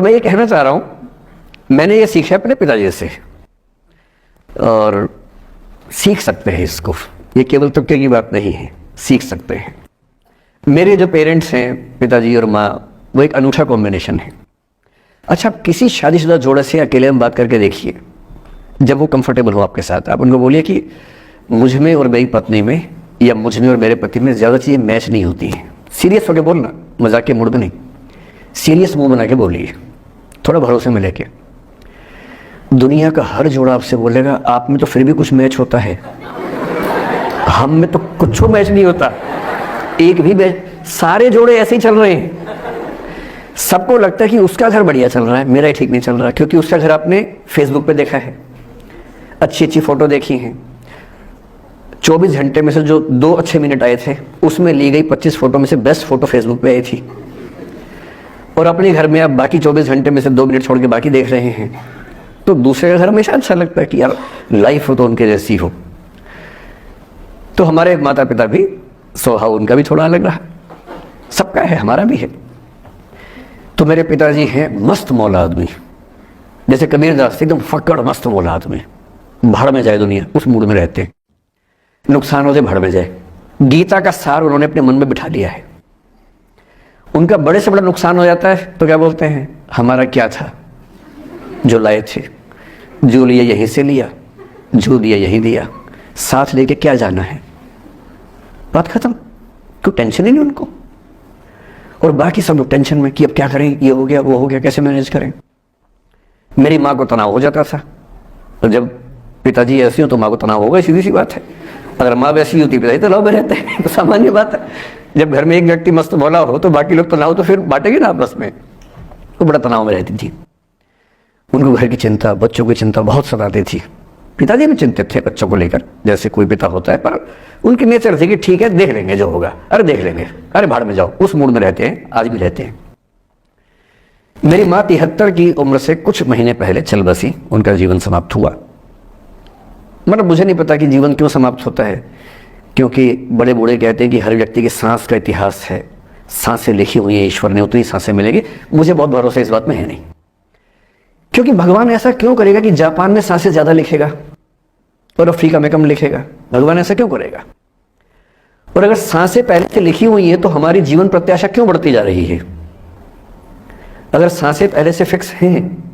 और मैं ये कहना चाह रहा हूँ, मैंने ये सीखा है अपने पिताजी से, और सीख सकते हैं इसको, ये केवल तुक्के की बात नहीं है, सीख सकते हैं। मेरे जो पेरेंट्स हैं, पिताजी और माँ, वो एक अनूठा कॉम्बिनेशन है। अच्छा, आप किसी शादीशुदा जोड़े से अकेले में बात करके देखिए, जब वो कंफर्टेबल हो आपके साथ, आप उनको बोलिए कि मुझ में और मेरी पत्नी में, या मुझ में और मेरे पति में ज़्यादा चीज़ें मैच नहीं होती हैं। सीरियस होकर बोलना, मजाक के मूड में नहीं, सीरियस मुंह बना के बोलिए, थोड़ा भरोसे में लेके। दुनिया का हर जोड़ा आपसे बोलेगा आप में तो फिर भी कुछ मैच होता है, हम में तो कुछ मैच नहीं होता, एक भी मैच। सारे जोड़े ऐसे ही चल रहे हैं, सबको लगता है कि उसका घर बढ़िया चल रहा है, मेरा ही ठीक नहीं चल रहा, क्योंकि उसका घर आपने फेसबुक पे देखा है, अच्छी अच्छी फोटो देखी हैं। 24 घंटे में से जो 2 अच्छे मिनट आए थे, उसमें ली गई 25 फोटो में से बेस्ट फोटो फेसबुक पे आई थी, और अपने घर में आप बाकी 24 घंटे में से 2 मिनट छोड़ के बाकी देख रहे हैं। तो दूसरे का घर हमेशा अच्छा लगता है कि यार लाइफ हो तो उनके जैसी हो। तो हमारे माता पिता भी स्वभाव उनका भी थोड़ा अलग रहा, सबका है, हमारा भी है। तो मेरे पिताजी हैं मस्त मौला आदमी, जैसे कबीरदास, एकदम फक्कड़ मस्त मौला आदमी, भाड़ में जाए दुनिया, उस मूड में रहते हैं, नुकसानों से भाड़ में जाए। गीता का सार उन्होंने अपने मन में बिठा लिया है। उनका बड़े से बड़ा नुकसान हो जाता है तो क्या बोलते हैं, हमारा क्या था जो लाए थे, जो लिया यहीं से लिया, जो दिया यहीं दिया, साथ लेके क्या जाना है, बात खत्म। कोई टेंशन ही नहीं उनको। और बाकी सब लोग टेंशन में कि अब क्या करें, ये हो गया वो हो गया, कैसे मैनेज करें। मेरी माँ को तनाव हो जाता था, तो जब पिताजी ऐसे हो तो माँ को तनाव होगा, सीधी सी बात है। अगर माँ वैसी होती पिताजी तो लव में रहते हैं, तो सामान्य बात है। जब घर में एक व्यक्ति मस्त भोला हो तो बाकी लोग तनाव तो फिर बांटेंगे ना आपस में। तो बड़ा तनाव में रहती थी, उनको घर की चिंता, बच्चों की चिंता बहुत सताती थी। पिताजी भी चिंतित थे बच्चों को लेकर, जैसे कोई पिता होता है, पर उनकी नेचर थी कि ठीक है देख लेंगे जो होगा, अरे देख लेंगे, अरे भाड़ में जाओ, उस मूड में रहते हैं, आज भी रहते हैं। मेरी माँ 73 की उम्र से कुछ महीने पहले चल बसी, उनका जीवन समाप्त हुआ। मतलब मुझे नहीं पता कि जीवन क्यों समाप्त होता है, क्योंकि बड़े बूढ़े कहते हैं कि हर व्यक्ति की सांस का इतिहास है, सांसें लिखी हुई हैं, ईश्वर ने उतनी सांसें मिलेगी। मुझे बहुत भरोसा इस बात में है नहीं, क्योंकि भगवान ऐसा क्यों करेगा कि जापान में सांसें ज्यादा लिखेगा और अफ्रीका में कम लिखेगा, भगवान ऐसा क्यों करेगा। और अगर सांसें पहले से लिखी हुई है तो हमारी जीवन प्रत्याशा क्यों बढ़ती जा रही है। अगर सांसें पहले से फिक्स हैं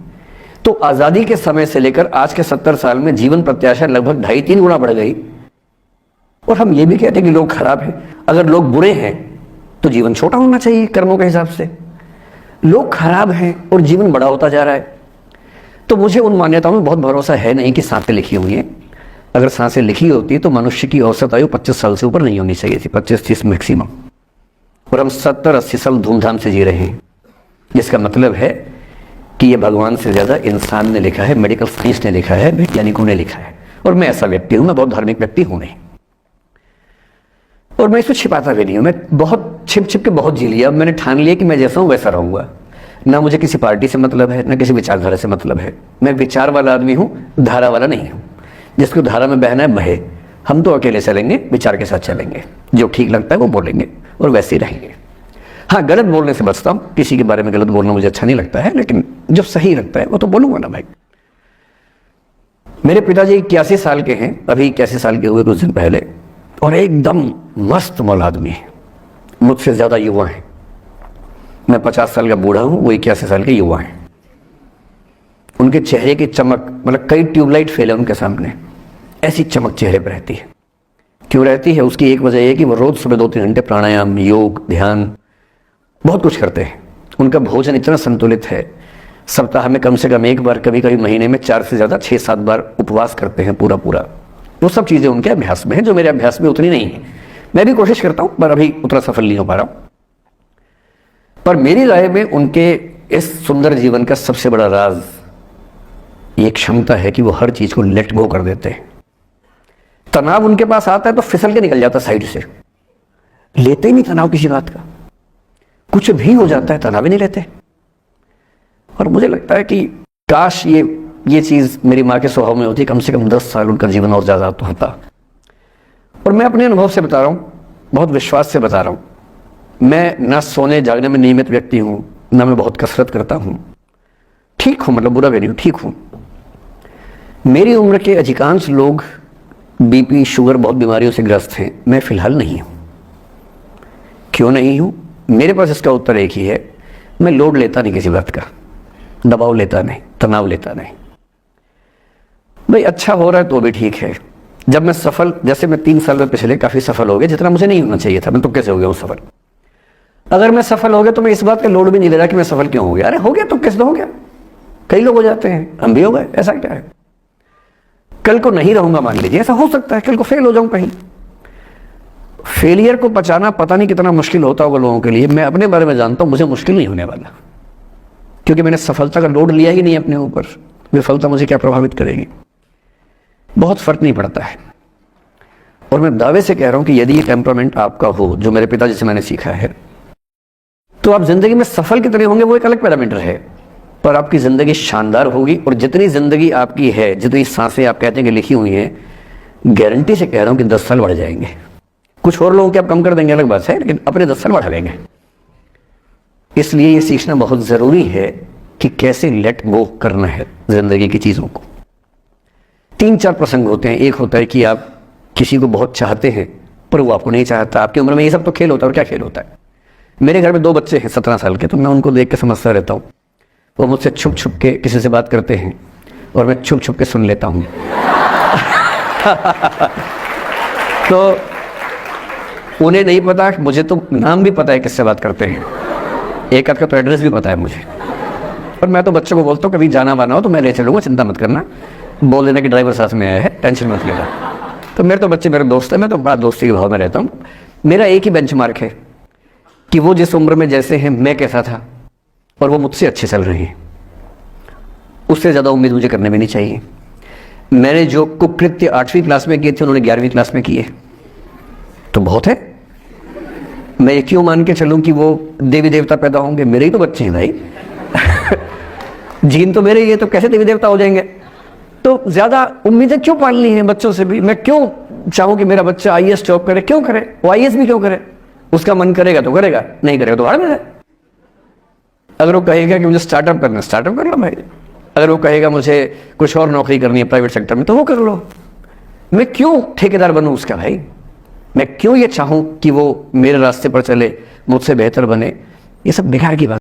तो आजादी के समय से लेकर आज के 70 साल में जीवन प्रत्याशा लगभग 2.5-3 गुना बढ़ गई। और हम ये भी कहते हैं कि लोग खराब हैं। अगर लोग बुरे हैं तो जीवन छोटा होना चाहिए कर्मों के हिसाब से। लोग खराब हैं और जीवन बड़ा होता जा रहा है। तो मुझे उन मान्यताओं में बहुत भरोसा है नहीं कि सांसें लिखी हुई हैं। अगर सांसें लिखी होती तो मनुष्य की औसत आयु 25 साल से ऊपर नहीं होनी चाहिए थी, 25-30 मैक्सिमम। और हम 70-80 साल धूमधाम से जी रहे हैं, जिसका मतलब है कि ये भगवान से ज़्यादा इंसान ने लिखा है, मेडिकल साइंस ने लिखा है, वैज्ञानिकों ने लिखा है। और मैं ऐसा व्यक्ति हूँ, मैं बहुत धार्मिक व्यक्ति हूँ नहीं, और मैं इसको छिपाता भी नहीं हूँ। मैं बहुत छिप छिप के बहुत जी लिया। मैंने ठान लिया कि मैं जैसा हूँ वैसा रहूँगा। ना मुझे किसी पार्टी से मतलब है, ना किसी विचारधारा से मतलब है। मैं विचार वाला आदमी हूँ, धारा वाला नहीं हूँ। जिसको धारा में बहना है बहे, हम तो अकेले चलेंगे, विचार के साथ चलेंगे, जो ठीक लगता है वो बोलेंगे और वैसे ही रहेंगे। हाँ, गलत बोलने से बचता हूँ, किसी के बारे में गलत बोलना मुझे अच्छा नहीं लगता है, लेकिन जो सही लगता है वो तो बोलूँगा ना भाई। मेरे पिताजी 81 साल के हैं, अभी 81 साल के हुए कुछ दिन पहले, और एकदम मस्त मौला आदमी है, मुझसे ज़्यादा युवा हैं। मैं 50 साल का बूढ़ा हूँ, वो 81 साल के युवा हैं। उनके चेहरे की चमक, मतलब कई ट्यूबलाइट फेल है उनके सामने, ऐसी चमक चेहरे पर रहती है। क्यों रहती है? उसकी एक वजह यह है कि वो रोज़ सुबह 2-3 घंटे प्राणायाम, योग, ध्यान, बहुत कुछ करते हैं। उनका भोजन इतना संतुलित है, सप्ताह में कम से कम 1 बार, कभी कभी महीने में 4 से ज़्यादा 6-7 बार उपवास करते हैं पूरा। वो सब चीज़ें उनके अभ्यास में है, जो मेरे अभ्यास में उतनी नहीं है। मैं भी कोशिश करता हूँ, पर अभी उतना सफल नहीं हो पा रहा हूँ। पर मेरी राय में उनके इस सुंदर जीवन का सबसे बड़ा राज ये क्षमता है कि वो हर चीज़ को लेट गो कर देते हैं। तनाव उनके पास आता है तो फिसल के निकल जाता साइड से, लेते ही नहीं तनाव किसी बात का। कुछ भी हो जाता है तनाव ही नहीं लेते। और मुझे लगता है कि काश ये चीज़ मेरी माँ के स्वभाव में होती, कम से कम 10 साल उनका जीवन और ज़्यादा तो होता। और मैं अपने अनुभव से बता रहा हूँ, बहुत विश्वास से बता रहा हूँ। मैं ना सोने जागने में नियमित व्यक्ति हूँ, ना मैं बहुत कसरत करता हूँ, ठीक हूँ, मतलब बुरा भी नहीं हूँ, ठीक हूँ। मेरी उम्र के अधिकांश लोग बीपी शुगर बहुत बीमारियों से ग्रस्त हैं, मैं फिलहाल नहीं हूँ। क्यों नहीं हूँ? मेरे पास इसका उत्तर एक ही है, मैं लोड लेता नहीं किसी बात का, दबाव लेता नहीं, तनाव लेता नहीं। भाई अच्छा हो रहा है तो भी ठीक है। जब मैं सफल, जैसे मैं 3 साल में पिछले काफी सफल हो गया, जितना मुझे नहीं होना चाहिए था, मैं तो कैसे हो गया हूँ सफल। अगर मैं सफल हो गया तो मैं इस बात का लोड भी नहीं ले रहा कि मैं सफल क्यों हो गया। अरे हो गया तो कैसे हो गया, कई लोग हो जाते हैं, हम भी हो गए, ऐसा क्या है। कल को नहीं रहूंगा मान लीजिए, ऐसा हो सकता है, कल को फेल हो जाऊं कहीं। फेलियर को पचाना पता नहीं कितना मुश्किल होता होगा लोगों के लिए, मैं अपने बारे में जानता हूं, मुझे मुश्किल नहीं होने वाला, क्योंकि मैंने सफलता का लोड लिया ही नहीं अपने ऊपर। विफलता मुझे क्या प्रभावित करेगी, बहुत फर्क नहीं पड़ता है। और मैं दावे से कह रहा हूं कि यदि ये टेम्परामेंट आपका हो, जो मेरे पिताजी से मैंने सीखा है, तो आप जिंदगी में सफल कितने होंगे वो एक अलग पैरामीटर है, पर आपकी जिंदगी शानदार होगी। और जितनी जिंदगी आपकी है, जितनी सांसें आप कहते हैं कि लिखी हुई हैं, गारंटी से कह रहा हूं कि 10 साल बढ़ जाएंगे। कुछ और लोगों के आप कम कर देंगे अलग बात है, लेकिन अपने 10 साल बढ़ा लेंगे। इसलिए ये सीखना बहुत जरूरी है कि कैसे लेट गो करना है जिंदगी की चीजों को। 3-4 प्रसंग होते हैं। एक होता है कि आप किसी को बहुत चाहते हैं पर वो आपको नहीं चाहता। आपकी उम्र में ये सब तो खेल होता है, और क्या खेल होता है। मेरे घर में 2 बच्चे हैं 17 साल के, तो मैं उनको देख के समझता रहता हूँ। वो मुझसे छुप छुप के किसी से बात करते हैं और मैं छुप छुप के सुन लेता हूँ। तो उन्हें नहीं पता, मुझे तो नाम भी पता है किससे बात करते हैं, एक आध का तो एड्रेस भी पता है मुझे। और मैं तो बच्चों को बोलता हूँ कभी जाना वाना हो तो मैं ले चलूँगा, चिंता मत करना, बोल देना कि ड्राइवर साथ में आया है, टेंशन मत लेना। तो मेरे तो बच्चे मेरे दोस्त हैं, मैं तो बड़ा दोस्ती के भाव में रहता हूँ। मेरा एक ही बेंचमार्क है कि वो जिस उम्र में जैसे हैं मैं कैसा था, और वो मुझसे अच्छे चल रहे हैं। उससे ज़्यादा उम्मीद मुझे करने में नहीं चाहिए। मैंने जो कुकृत्य 8वीं क्लास में किए थे उन्होंने 11वीं क्लास में किए, तो बहुत है। मैं ये क्यों मान के चलूं कि वो देवी देवता पैदा होंगे, मेरे ही तो बच्चे हैं भाई। जीन तो मेरे ही है, तो कैसे देवी देवता हो जाएंगे। तो ज़्यादा उम्मीदें क्यों पालनी है बच्चों से भी। मैं क्यों चाहूँ कि मेरा बच्चा IAS जॉब करे, क्यों करे वो, IAS भी क्यों करे। उसका मन करेगा तो करेगा, नहीं करेगा तो हार में है। अगर वो कहेगा कि मुझे स्टार्टअप करना है, स्टार्टअप कर लो भाई। अगर वो कहेगा मुझे कुछ और नौकरी करनी है प्राइवेट सेक्टर में, तो वो कर लो। मैं क्यों ठेकेदार बनूं उसका भाई। मैं क्यों ये चाहूं कि वो मेरे रास्ते पर चले, मुझसे बेहतर बने। ये सब बेकार की बात।